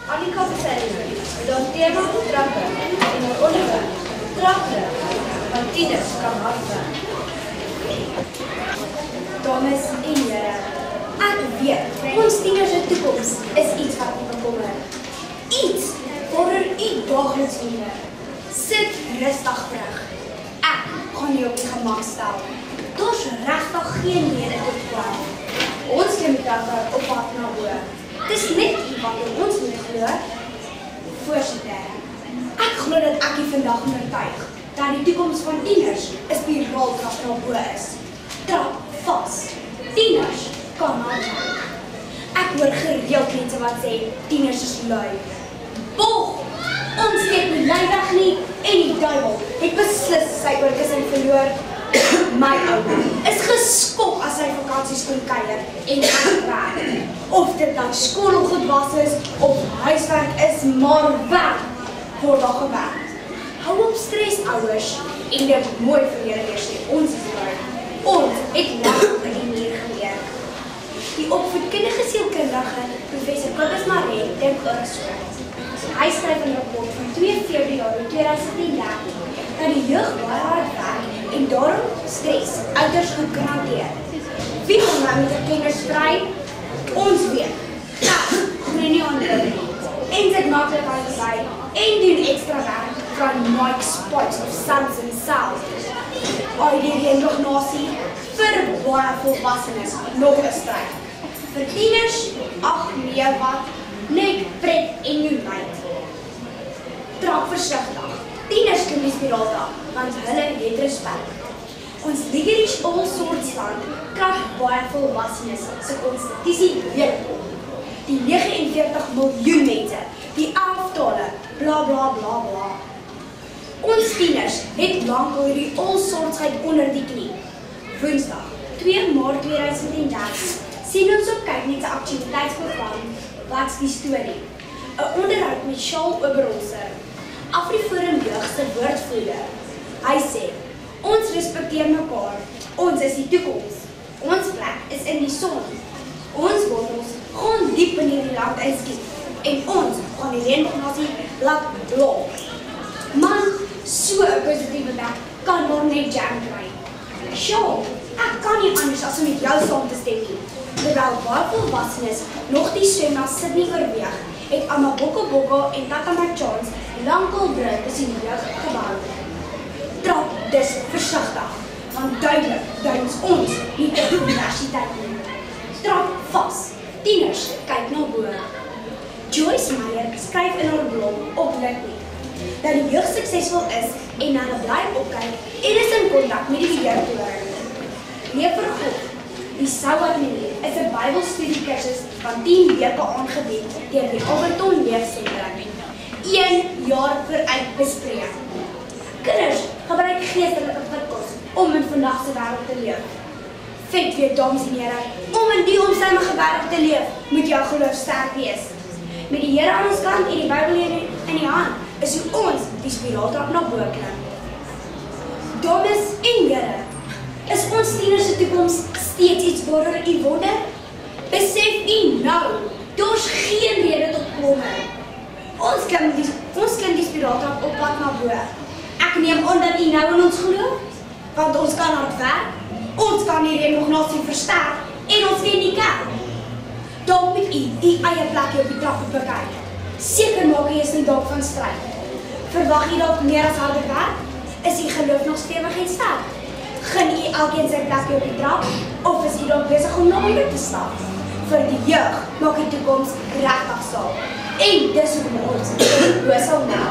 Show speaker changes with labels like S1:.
S1: Annika Becerriging, met haar thema trappe en haar onderwerp trappe, want tieners kan hard werk. Dames en here, ek weet, ons tieners se toekoms is iets wat my bekommer. Iets waaroor u daagliks wonder. Sit rustig terug. Ek gaan nie op die gemak stel. Daar's regtig geen rede tot kla. Ons klim die trappe op pad na bo. Dis net wat ons moet glo. Voorsitter, ek glo dat ek hier vandag oortuig dat die toekoms van tieners 'n spiraaltrap na bo is. Trap vas. Tieners kan hardloop. Ek hoor gereeld mense wat sê tieners is lui. Bog! Ons steek nie lui weg nie en die duiwel het beslis sy oorkussing verloor. My ou is geskok as hy vakansies kon kuier en werk. Of dit dan skoolgoed was is of huiswerk is, maar werk word daar gewerk. Hou op stres ouers en dit mooi vir julle weer sê, ons is lui. Ons het lank in die muur geleer. Die opvoedkundige sielkundige professor Kobus Maree dink ook so. Hy skryf 'n rapport van 2 Februarie 2013 dat die jeug baie hard werk en daarom stres ouders goed kan hanteer. Wie gaan nou met die kinders stry? Ons weet. Groei nie onder nie. En dit maklik aan te sy en doen ekstra werk van Nike Sports of Samsung South. Die nog nasie vir baie volwassenes nog 'n stryd. Vir tieners, ag nee wat, net pret en joeheid. Trap versigtig. Tieners kan die spiraal trap, want hulle het respek. Ons Ligerish All Sorts land krag baie volwassenes se konstitusie leerkom. Die 49 miljoen mense, die 11 tale, bla bla bla bla. Ons tieners het lank al die All Sortsheid onder die knie. Woensdag, 2 Maart 2013, sien ons op kyk net 'n aktiwiteitsprogram, Wat's die storie? 'n onderhoud met Shaal Oberholzer, AfriForum jeug se woordvoerder. Hy sê, ons respekteer mekaar, ons is die toekoms. Ons plek is in die son. Ons wortels gaan diep in die land inskiet en ons gaan die reënboognasie laat blom. Man, so 'n positiewe dag kan maar net jam kry. Shaal, ek kan nie anders as om met jou saam te stem nie. Terwyl baie volwassenes nog die swembad Sydney oorweeg, het Amaboko Boko en Tata Machans lankal brug tussen die jeug gebou. Trap dus versigtig, want duidelik duins ons nie op die universiteit nie. Trap vas, tieners kyk na bo. Joyce Meyer skryf in haar blog op LinkedIn dat die jeug suksesvol is en hulle bly opkyk en is in kontak met die beheertoring. Leef vir God. Die Sauwat Meneer is 'n Bybelstudiekursus van 10 weke aangebied deur die Alberton Leefsentrum. 1 jaar vooruit bespreek. Kinders gebruik geestelike prikkels om in vandag se wêreld te leef. Vet weer, dames en here, om in die omstandige wêreld te leef, moet jou geloof sterk wees. Met die Here aan ons kant en die Bybel in die hand, is hoe ons die spiraaltrap na bo klim. Dames en here, is ons tieners se toekoms steeds iets waaroor u wonder? Besef u nou, daar's geen rede tot kommer. Ons klim die spiraaltrap op pad na bo. Ek neem aan dat u nou in ons glo, want ons kan hard werk, ons kan die reënboognasie versterk en ons ken die kerk. Dalk moet u eie plekjie op die trap bekyk. Seker maak u is nie dalk van stryd. Verwag u dalk meer as harde werk? Is u geloof nog stewig en sterk? Gun u elkeen sy plekjie op die trap, of is u dalk besig om na onder te stap? Vir die jeug maak die toekoms regtig saak. En dis hoekom ons sal nou.